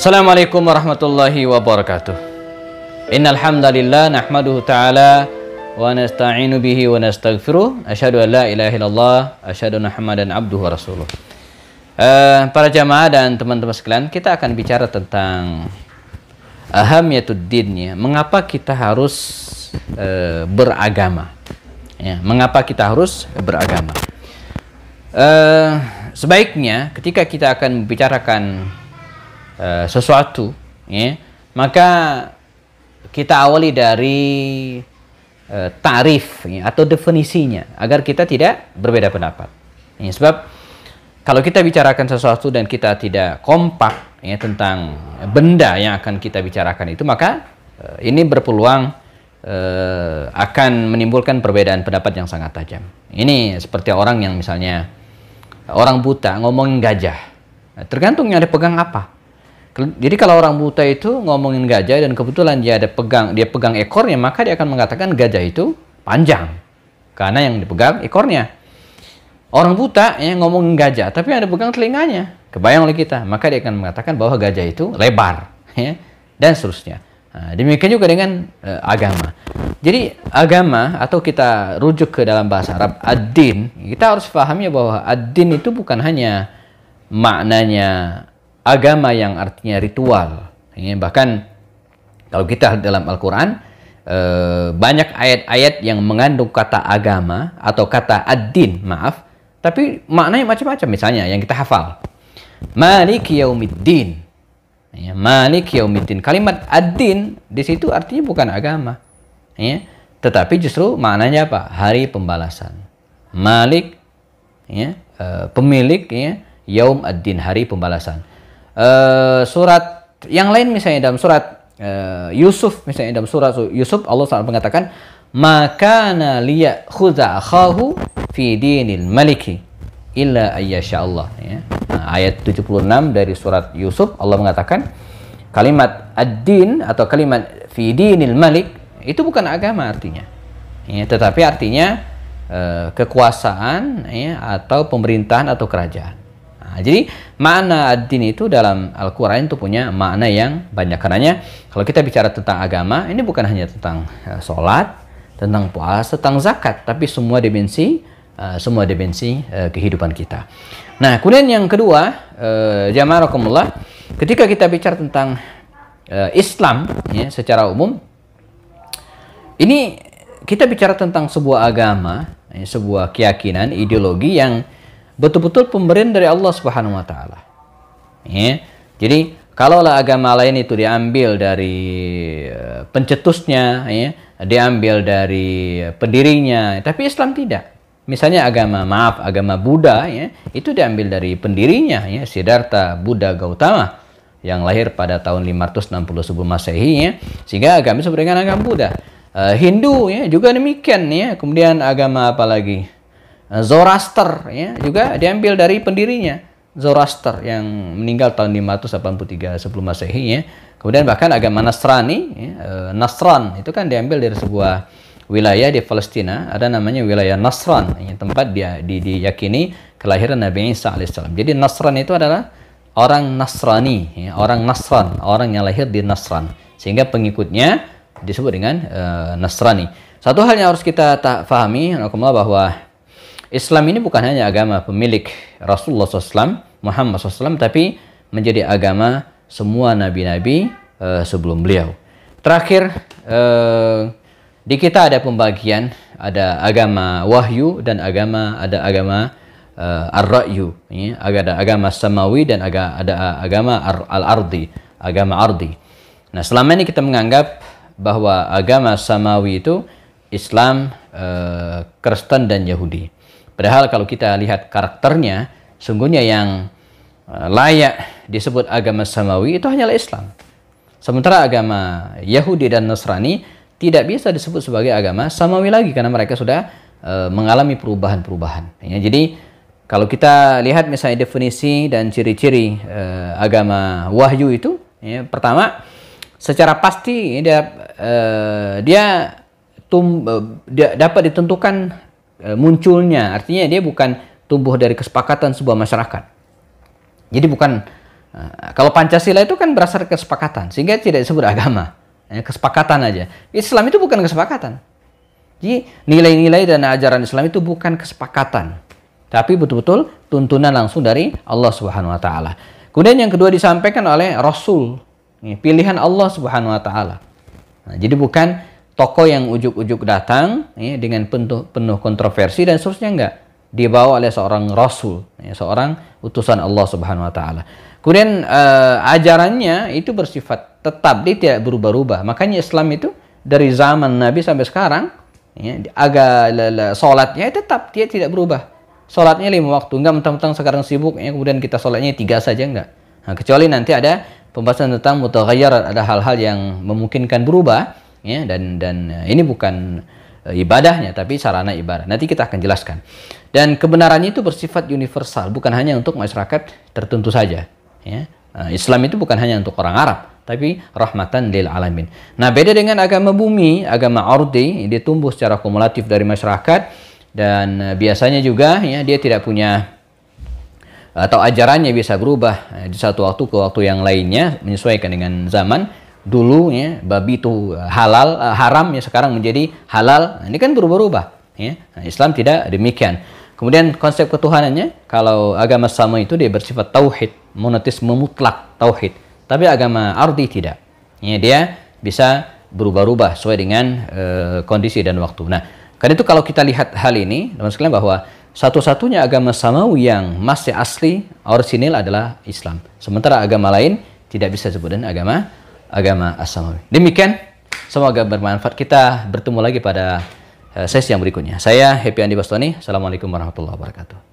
Assalamualaikum warahmatullahi wabarakatuh. Innal hamdalillah nahmaduhu ta'ala wa nasta'inu bihi wa nastaghfiruh. Asyhadu an la ilaha illallah, asyhadu anna Muhammadan abduhu wa rasuluh. Para jamaah dan teman-teman sekalian, kita akan bicara tentang ahamiyatud-din, ya. Mengapa kita harus beragama? Ya, mengapa kita harus beragama? Sebaiknya ketika kita akan membicarakan sesuatu, ya, maka kita awali dari ta'rif, ya, atau definisinya agar kita tidak berbeda pendapat. Ya, sebab kalau kita bicarakan sesuatu dan kita tidak kompak, ya, tentang benda yang akan kita bicarakan itu, maka ini berpeluang akan menimbulkan perbedaan pendapat yang sangat tajam. Ini seperti orang yang misalnya orang buta ngomongin gajah, tergantung yang dia pegang apa. Jadi kalau orang buta itu ngomongin gajah dan kebetulan dia pegang ekornya, maka dia akan mengatakan gajah itu panjang karena yang dipegang ekornya. Orang buta yang ngomongin gajah tapi yang dipegang telinganya, kebayang oleh kita, maka dia akan mengatakan bahwa gajah itu lebar, ya, dan seterusnya. Nah, demikian juga dengan agama. Jadi agama, atau kita rujuk ke dalam bahasa Arab ad-din, kita harus pahami bahwa ad-din itu bukan hanya maknanya agama yang artinya ritual. Bahkan kalau kita dalam Al-Quran, banyak ayat-ayat yang mengandung kata agama atau kata ad-din, maaf, tapi maknanya macam-macam. Misalnya yang kita hafal, Maliki Yaumiddin. Ya, Maliki Yaumiddin. Kalimat ad-din di situ artinya bukan agama, ya, tetapi justru maknanya apa? Hari pembalasan. Malik, ya, pemilik, ya, Yaum ad-din, hari pembalasan. Surat yang lain misalnya dalam surat Yusuf, misalnya dalam surat Yusuf Allah SWT mengatakan, makana liyakhudha akhahu fi dinil maliki illa ayyasha Allah, ya. Nah, ayat 76 dari surat Yusuf, Allah mengatakan kalimat ad-din atau kalimat fi dinil malik itu bukan agama artinya, ya, tetapi artinya kekuasaan, ya, atau pemerintahan atau kerajaan. Nah, jadi makna ad-din itu dalam Al-Quran itu punya makna yang banyak. Karenanya kalau kita bicara tentang agama, ini bukan hanya tentang sholat, tentang puasa, tentang zakat, tapi semua dimensi kehidupan kita. Nah, kemudian yang kedua, jamaah rahimakumullah, ketika kita bicara tentang Islam, ya, secara umum, ini kita bicara tentang sebuah agama, ya, sebuah keyakinan, ideologi yang betul-betul pemberian dari Allah Subhanahu wa taala. Ya. Jadi, kalaulah agama lain itu diambil dari pencetusnya, ya, diambil dari pendirinya, tapi Islam tidak. Misalnya agama Buddha, ya, itu diambil dari pendirinya, ya, Siddhartha Buddha Gautama yang lahir pada tahun 560 sebelum Masehi, ya, sehingga agama seperti dengan agama Buddha. Hindu, ya, juga demikian, ya. Kemudian agama apa lagi? Zoroaster, ya, juga diambil dari pendirinya, Zoroaster yang meninggal tahun 583 sebelum Masehi, ya. Kemudian bahkan agama Nasrani, ya, Nasran itu kan diambil dari sebuah wilayah di Palestina, ada namanya wilayah Nasran, ya, tempat dia diyakini kelahiran Nabi Isa alaihissalam. Jadi Nasran itu adalah orang Nasrani, ya, orang Nasran, orang yang lahir di Nasran, sehingga pengikutnya disebut dengan Nasrani. Satu hal yang harus kita pahami bahwa Islam ini bukan hanya agama pemilik Rasulullah SAW, Muhammad SAW, tapi menjadi agama semua nabi-nabi sebelum beliau. Terakhir, di kita ada pembagian, ada agama wahyu dan ada agama ar-ra'yu, ya, ada agama samawi dan ada agama al-ardi, agama ardi. Nah, selama ini kita menganggap bahwa agama samawi itu Islam, Kristen dan Yahudi. Padahal kalau kita lihat karakternya, sungguhnya yang layak disebut agama samawi itu hanyalah Islam. Sementara agama Yahudi dan Nasrani tidak bisa disebut sebagai agama samawi lagi karena mereka sudah mengalami perubahan-perubahan. Ya, jadi kalau kita lihat misalnya definisi dan ciri-ciri agama wahyu itu, ya, pertama, secara pasti dia dapat ditentukan munculnya, artinya dia bukan tumbuh dari kesepakatan sebuah masyarakat. Jadi bukan Kalau Pancasila itu kan berdasarkan kesepakatan, sehingga tidak disebut agama. Kesepakatan aja. Islam itu bukan kesepakatan. Jadi nilai-nilai dan ajaran Islam itu bukan kesepakatan, tapi betul-betul tuntunan langsung dari Allah Subhanahu wa taala. Kemudian yang kedua disampaikan oleh Rasul, pilihan Allah Subhanahu wa taala. Nah, jadi bukan tokoh yang ujuk-ujuk datang dengan penuh kontroversi dan seterusnya, enggak. Dibawa oleh seorang Rasul, seorang utusan Allah Subhanahu wa taala. Kemudian ajarannya itu bersifat tetap, dia tidak berubah-ubah. Makanya Islam itu dari zaman Nabi sampai sekarang, sholatnya tetap, dia tidak berubah. Sholatnya 5 waktu, enggak mentang-mentang sekarang sibuk, kemudian kita sholatnya 3 saja, enggak. Nah, kecuali nanti ada pembahasan tentang mutaghayyirat, ada hal-hal yang memungkinkan berubah, dan ini bukan ibadahnya, tapi sarana ibadah. Nanti kita akan jelaskan. Dan kebenarannya itu bersifat universal, bukan hanya untuk masyarakat tertentu saja. Islam itu bukan hanya untuk orang Arab, tapi rahmatan lil alamin. Nah, beda dengan agama bumi, agama ardi, dia tumbuh secara kumulatif dari masyarakat, dan biasanya juga dia tidak punya, atau ajarannya bisa berubah di satu waktu ke waktu yang lainnya, menyesuaikan dengan zaman. Dulu babi itu haram, sekarang menjadi halal. Ini kan berubah-ubah. Nah, Islam tidak demikian. Kemudian konsep ketuhanannya, kalau agama sama itu dia bersifat tauhid, monoteisme mutlak, tauhid. Tapi agama ardi tidak. Dia bisa berubah-ubah sesuai dengan kondisi dan waktu. Nah, karena itu kalau kita lihat hal ini, teman sekalian, bahwa satu-satunya agama samawi yang masih asli, orisinil adalah Islam. Sementara agama lain tidak bisa disebut agama as-samawi. Demikian, semoga bermanfaat. Kita bertemu lagi pada sesi yang berikutnya. Saya Happy Andi Bastoni. Assalamualaikum warahmatullahi wabarakatuh.